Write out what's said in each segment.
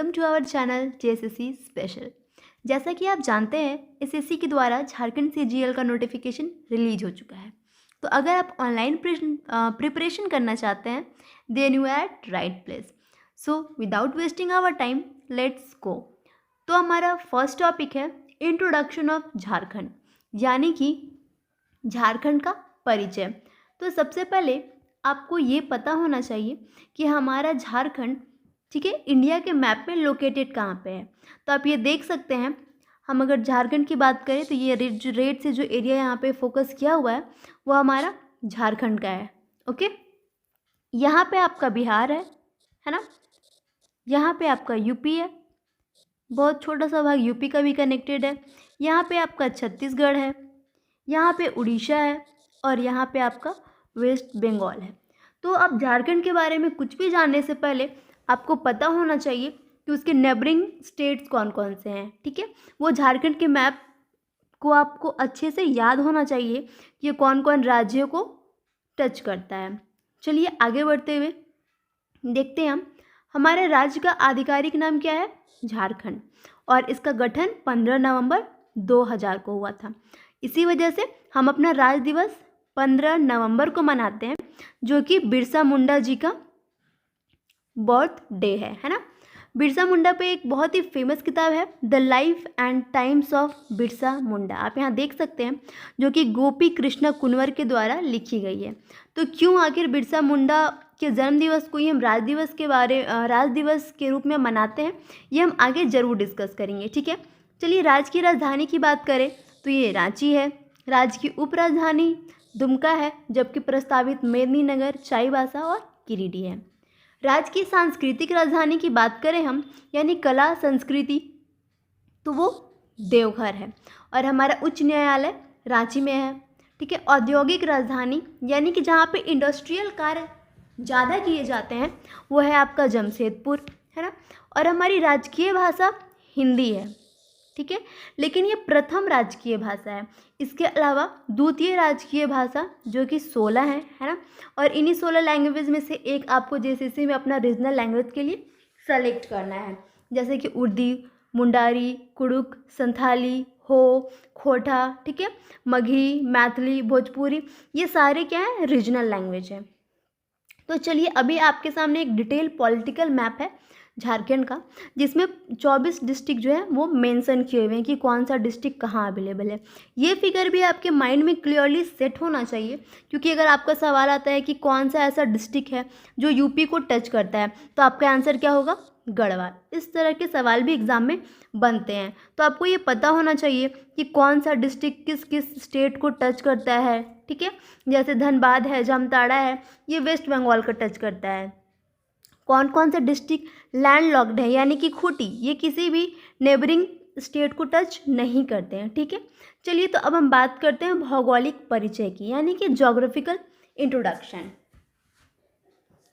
Welcome to our channel JSSC special. जैसा कि आप जानते हैं एसएससी के द्वारा झारखंड सीजीएल का नोटिफिकेशन रिलीज हो चुका है। तो अगर आप ऑनलाइन प्रिपरेशन करना चाहते हैं then you are at right place. So without wasting our time let's go. तो हमारा फर्स्ट टॉपिक है इंट्रोडक्शन ऑफ झारखंड, यानी कि झारखंड का परिचय। तो सबसे पहले आपको ये पता होना चाहिए कि हमारा झारखंड, ठीक है, इंडिया के मैप में लोकेटेड कहाँ पे है। तो आप ये देख सकते हैं, हम अगर झारखंड की बात करें तो ये रेड से जो एरिया यहाँ पे फोकस किया हुआ है वो हमारा झारखंड का है। ओके, यहाँ पे आपका बिहार है ना, यहाँ पे आपका यूपी है, बहुत छोटा सा भाग यूपी का भी कनेक्टेड है। यहाँ पे आपका छत्तीसगढ़ है, यहाँ पे उड़ीसा है और यहाँ पे आपका वेस्ट बंगाल है। तो आप झारखंड के बारे में कुछ भी जानने से पहले आपको पता होना चाहिए कि उसके नेबरिंग स्टेट्स कौन कौन से हैं। ठीक है, वो झारखंड के मैप को आपको अच्छे से याद होना चाहिए कि ये कौन कौन राज्यों को टच करता है। चलिए आगे बढ़ते हुए देखते हैं हम, हमारे राज्य का आधिकारिक नाम क्या है, झारखंड, और इसका गठन 15 नवंबर 2000 को हुआ था। इसी वजह से हम अपना राज्य दिवस 15 नवंबर को मनाते हैं, जो कि बिरसा मुंडा जी का बर्थ डे है ना। बिरसा मुंडा पे एक बहुत ही फेमस किताब है the life and times of Birsa Munda, आप यहाँ देख सकते हैं, जो कि गोपी कृष्णा कुंवर के द्वारा लिखी गई है। तो क्यों आखिर बिरसा मुंडा के जन्म दिवस को ही हम राज्य दिवस के रूप में मनाते हैं, ये हम आगे ज़रूर डिस्कस करेंगे। ठीक है, चलिए राज्य की राजधानी की बात करें तो ये रांची है। राज्य की उपराजधानी दुमका है, जबकि प्रस्तावित मेदिनीनगर, चाईबासा और गिरिडीह है। राज्य की सांस्कृतिक राजधानी की बात करें हम, यानी कला संस्कृति, तो वो देवघर है और हमारा उच्च न्यायालय रांची में है। ठीक है, औद्योगिक राजधानी यानी कि जहाँ पे इंडस्ट्रियल कार्य ज़्यादा किए जाते हैं वो है आपका जमशेदपुर, है ना। और हमारी राजकीय भाषा हिंदी है, ठीक है, लेकिन ये प्रथम राजकीय भाषा है। इसके अलावा द्वितीय राजकीय भाषा जो कि 16 है ना, और इन्हीं 16 लैंग्वेज में से एक आपको जेएसएससी में अपना रीजनल लैंग्वेज के लिए सेलेक्ट करना है, जैसे कि उर्दू, मुंडारी, कुड़ुक, संथाली, हो, खोटा, ठीक है, मगही, मैथिली, भोजपुरी, ये सारे क्या है, रीजनल लैंग्वेज है। तो चलिए अभी आपके सामने एक डिटेल पॉलिटिकल मैप है झारखंड का, जिसमें 24 डिस्ट्रिक्ट जो है वो मेंशन किए हुए हैं कि कौन सा डिस्ट्रिक्ट कहाँ अवेलेबल है। ये फिगर भी आपके माइंड में क्लियरली सेट होना चाहिए, क्योंकि अगर आपका सवाल आता है कि कौन सा ऐसा डिस्ट्रिक्ट है जो यूपी को टच करता है, तो आपका आंसर क्या होगा, गढ़वाल। इस तरह के सवाल भी एग्जाम में बनते हैं, तो आपको ये पता होना चाहिए कि कौन सा डिस्ट्रिक्ट किस किस स्टेट को टच करता है। ठीक है, जैसे धनबाद है, जामताड़ा है, ये वेस्ट बंगाल को टच करता है। कौन कौन से डिस्ट्रिक्ट लैंडलॉक्ड है, यानी कि खूटी, ये किसी भी नेबरिंग स्टेट को टच नहीं करते हैं। ठीक है, चलिए तो अब हम बात करते हैं भौगोलिक परिचय की, यानी कि ज्योग्राफिकल इंट्रोडक्शन,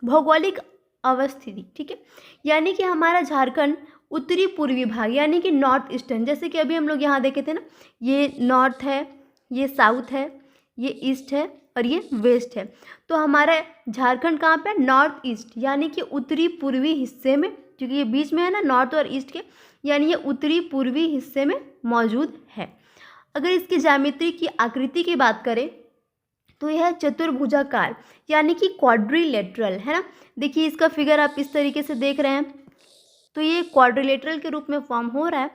भौगोलिक अवस्थिति। ठीक है, यानी कि हमारा झारखंड उत्तरी पूर्वी भाग, यानी कि नॉर्थ ईस्टर्न, जैसे कि अभी हम लोग यहाँ देखे थे ना, ये नॉर्थ है, ये साउथ है, ये ईस्ट है और ये वेस्ट है। तो हमारा झारखंड कहाँ पे, नॉर्थ ईस्ट, यानी कि उत्तरी पूर्वी हिस्से में, क्योंकि ये बीच में है ना नॉर्थ और ईस्ट के, यानी ये उत्तरी पूर्वी हिस्से में मौजूद है। अगर इसकी ज्यामिति की आकृति की बात करें तो यह चतुर्भुजाकार, यानी कि क्वाड्रिलेटरल है ना। देखिए इसका फिगर आप इस तरीके से देख रहे हैं, तो ये क्वाड्रिलेटरल के रूप में फॉर्म हो रहा है,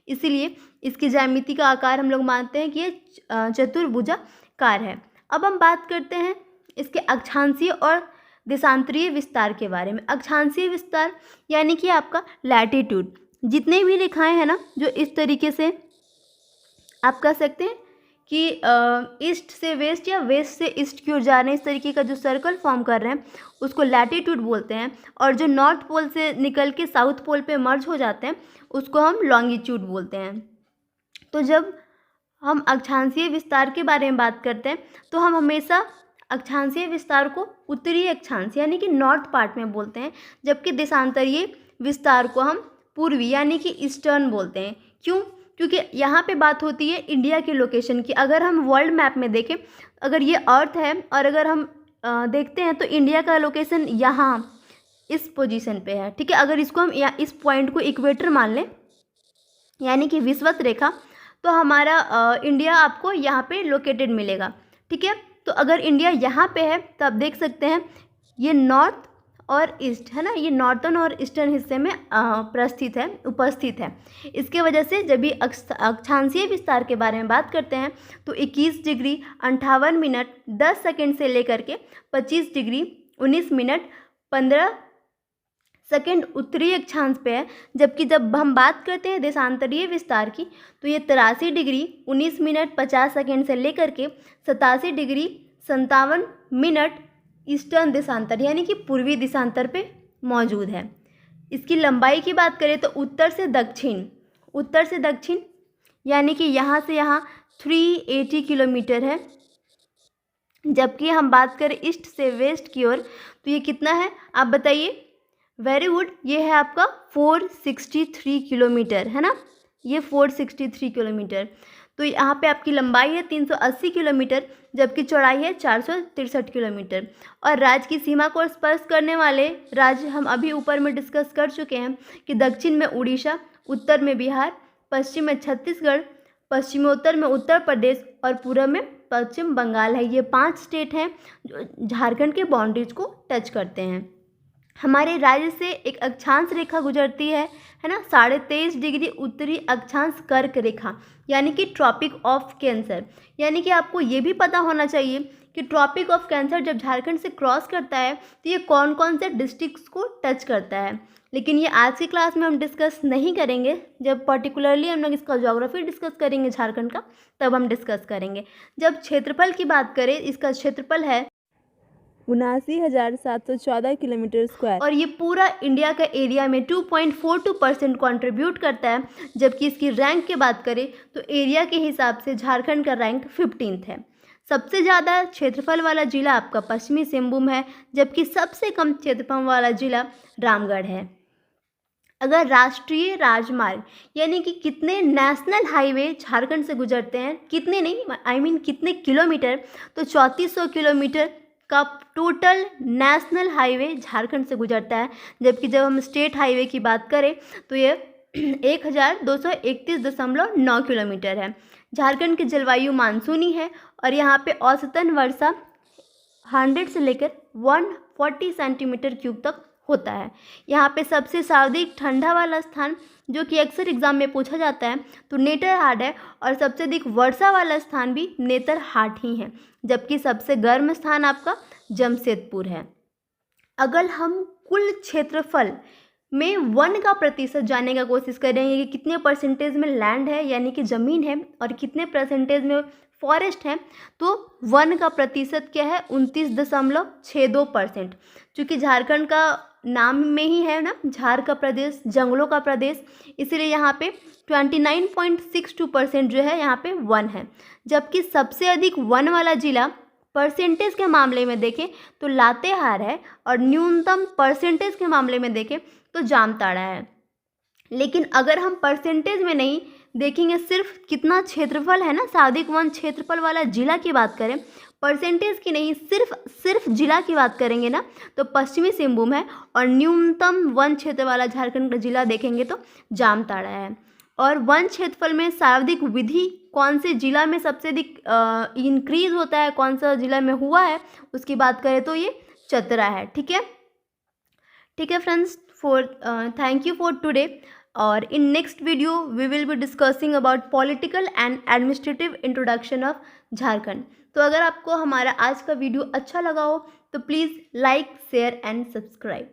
इसीलिए इसकी ज्यामिति का आकार हम लोग मानते हैं कि ये चतुर्भुजाकार है। अब हम बात करते हैं इसके अक्षांशीय और देशांतरीय विस्तार के बारे में। अक्षांशीय विस्तार यानी कि आपका लैटिट्यूड, जितने भी रेखाएं हैं ना जो इस तरीके से आप कह सकते हैं कि ईस्ट से वेस्ट या वेस्ट से ईस्ट की ओर जा रहे हैं, इस तरीके का जो सर्कल फॉर्म कर रहे हैं उसको लैटिट्यूड बोलते हैं, और जो नॉर्थ पोल से निकल के साउथ पोल पे मर्ज हो जाते हैं उसको हम लॉन्गिट्यूड बोलते हैं। तो जब हम अक्षांशीय विस्तार के बारे में बात करते हैं तो हम हमेशा अक्षांशीय विस्तार को उत्तरी अक्षांश यानी कि नॉर्थ पार्ट में बोलते हैं, जबकि देशांतरीय विस्तार को हम पूर्वी यानी कि ईस्टर्न बोलते हैं। क्यों, क्योंकि यहाँ पे बात होती है इंडिया के लोकेशन की। अगर हम वर्ल्ड मैप में देखें, अगर ये अर्थ है और अगर हम देखते हैं तो इंडिया का लोकेशन यहाँ इस पोजीशन पे है, ठीक है। अगर इसको हम या इस पॉइंट को इक्वेटर मान लें, यानी कि विषुवत रेखा, तो हमारा इंडिया आपको यहाँ पे लोकेटेड मिलेगा, ठीक है। तो अगर इंडिया यहाँ पे है तो आप देख सकते हैं ये नॉर्थ और ईस्ट है ना, ये नॉर्थन और ईस्टर्न हिस्से में उपस्थित है। इसके वजह से जब भी अक्षांशीय विस्तार के बारे में बात करते हैं तो 21 डिग्री 58 मिनट 10 सेकेंड से लेकर के 25 डिग्री 19 मिनट 15 सेकेंड उत्तरी अक्षांश पे है। जबकि जब हम बात करते हैं देशांतरीय विस्तार की तो ये 83 डिग्री 19 मिनट 50 सेकेंड से लेकर के 87 डिग्री 57 मिनट ईस्टर्न देशांतर यानी कि पूर्वी देशांतर पे मौजूद है। इसकी लंबाई की बात करें तो उत्तर से दक्षिण यानी कि यहाँ से यहाँ 380 किलोमीटर है। जबकि हम बात करें ईस्ट से वेस्ट की ओर तो ये कितना है आप बताइए। वेरी गुड, ये है आपका 463 किलोमीटर, है ना, ये 463 किलोमीटर। तो यहाँ पे आपकी लंबाई है 380 किलोमीटर, जबकि चौड़ाई है 463 किलोमीटर। और राज्य की सीमा को स्पर्श करने वाले राज्य हम अभी ऊपर में डिस्कस कर चुके हैं कि दक्षिण में उड़ीसा, उत्तर में बिहार, पश्चिम में छत्तीसगढ़, पश्चिमोत्तर में उत्तर प्रदेश और पूर्व में पश्चिम बंगाल है। ये 5 स्टेट हैं जो झारखंड के बाउंड्रीज को टच करते हैं। हमारे राज्य से एक अक्षांश रेखा गुजरती है ना, 23.5 डिग्री उत्तरी अक्षांश कर्क रेखा यानी कि ट्रॉपिक ऑफ कैंसर। यानी कि आपको ये भी पता होना चाहिए कि ट्रॉपिक ऑफ कैंसर जब झारखंड से क्रॉस करता है तो ये कौन कौन से डिस्ट्रिक्ट्स को टच करता है। लेकिन ये आज की क्लास में हम डिस्कस नहीं करेंगे, जब पर्टिकुलरली हम लोग इसका ज्योग्राफी डिस्कस करेंगे झारखंड का तब हम डिस्कस करेंगे। जब क्षेत्रफल की बात करें, इसका क्षेत्रफल है 79,714 किलोमीटर स्क्वायर और ये पूरा इंडिया का एरिया में 2.42% कंट्रीब्यूट करता है। जबकि इसकी रैंक की बात करें तो एरिया के हिसाब से झारखंड का रैंक 15th है। सबसे ज़्यादा क्षेत्रफल वाला जिला आपका पश्चिमी सिंहभूम है, जबकि सबसे कम क्षेत्रफल वाला जिला रामगढ़ है। अगर राष्ट्रीय राजमार्ग यानी कि कितने नेशनल हाईवे झारखंड से गुजरते हैं, कितने नहीं कितने किलोमीटर, तो 3400 किलोमीटर का टोटल नेशनल हाईवे झारखंड से गुजरता है। जबकि जब हम स्टेट हाईवे की बात करें तो ये 1231.9 किलोमीटर है। झारखंड की जलवायु मानसूनी है और यहाँ पे औसतन वर्षा 100 से लेकर 140 सेंटीमीटर क्यूब तक होता है। यहाँ पे सबसे सर्वाधिक ठंडा वाला स्थान जो कि अक्सर एग्जाम में पूछा जाता है तो नेतरहाट है और सबसे अधिक वर्षा वाला स्थान भी नेतरहाट ही है। जबकि सबसे गर्म स्थान आपका जमशेदपुर है। अगर हम कुल क्षेत्रफल में वन का प्रतिशत जानने का कोशिश करेंगे कि कितने परसेंटेज में लैंड है यानी कि ज़मीन है और कितने परसेंटेज में फॉरेस्ट है, तो वन का प्रतिशत क्या है 29.62%। चूँकि झारखंड का नाम में ही है ना झार का प्रदेश, जंगलों का प्रदेश, इसीलिए यहाँ पे 29.62% जो है यहाँ पे वन है। जबकि सबसे अधिक वन वाला जिला परसेंटेज के मामले में देखें तो लातेहार है और न्यूनतम परसेंटेज के मामले में देखें तो जामताड़ा है। लेकिन अगर हम परसेंटेज में नहीं देखेंगे, सिर्फ कितना क्षेत्रफल है ना, सर्वाधिक वन क्षेत्रफल वाला जिला की बात करें, परसेंटेज की नहीं, सिर्फ जिला की बात करेंगे ना, तो पश्चिमी सिंहभूम है और न्यूनतम वन क्षेत्र वाला झारखंड का जिला देखेंगे तो जामताड़ा है। और वन क्षेत्रफल में सर्वाधिक विधि कौन से जिला में सबसे अधिक इंक्रीज होता है, कौन सा जिला में हुआ है, उसकी बात करें तो ये चतरा है। ठीक है friends, thank you for today. और in next video we will be discussing about political and administrative introduction of Jharkhand. तो अगर आपको हमारा आज का वीडियो अच्छा लगा हो तो please like, share and subscribe.